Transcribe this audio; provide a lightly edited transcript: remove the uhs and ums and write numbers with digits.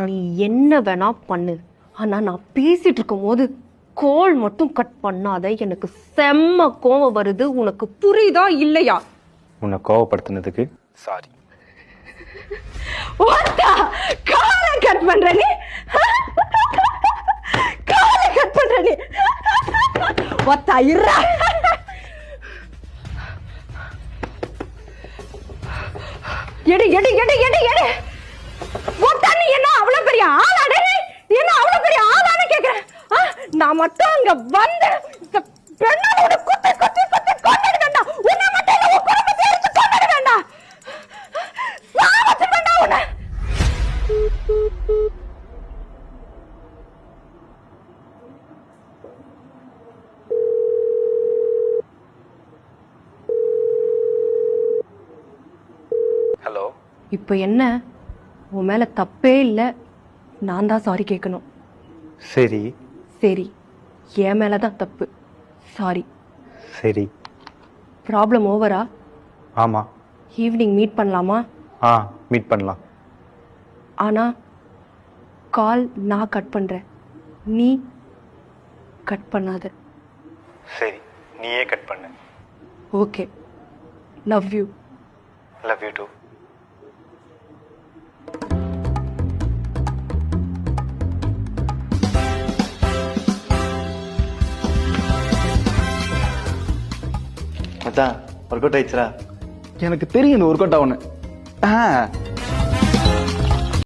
நீ என்ன வேணா பண்ணு, ஆனா நான் பேசிட்டு இருக்கும் போது கால் மட்டும் கட் பண்ணாத. எனக்கு செம்ம கோவம் வருது. உனக்கு புரியுதா இல்லையா? உன்னை கோவப்படுத்தினதுக்கு சாரி. காலை கட் பண்ற நீ, காலை கட் பண்ற நீ. ஒத்தா இருடா. எடு எடு எடு எடு எடு. ஒத்தா நீ என்ன அவ்வளவு பெரிய ஆளாடே? என்ன அவ்வளவு பெரிய ஆளான்னு கேக்குறேன். நான் மட்டும் அங்க வந்து பெண்ணோட குத்தி குத்தி குத்தி கொண்டுட வேண்டாம். உன்னை மட்டும் இல்ல, உன் குடும்பத்தை எடுத்து கொண்டுட வேண்டாம். சாவச்சு வேண்டாம் உன்னை. ஹலோ. இப்போ என்ன? உன் மேல தப்பே இல்லை, நான் தான் சாரி கேட்கணும். சரி சரி, என் மேலதான் தப்பு. சாரி. சரி. ப்ராப்ளம் ஓவரா? ஆமாம். ஈவினிங் மீட் பண்ணலாமா? மீட் பண்ணலாம். ஆனா கால் நான் கட் பண்றேன், நீ கட் பண்ணாத. சரி, நீயே கட் பண்ணு. Okay, love you. Love you too. மச்சான் ஒர்க் அவுட் ஆயிடுச்சுடா. எனக்கு தெரியும் இந்த ஒர்க் அவுட் ஆகணும்.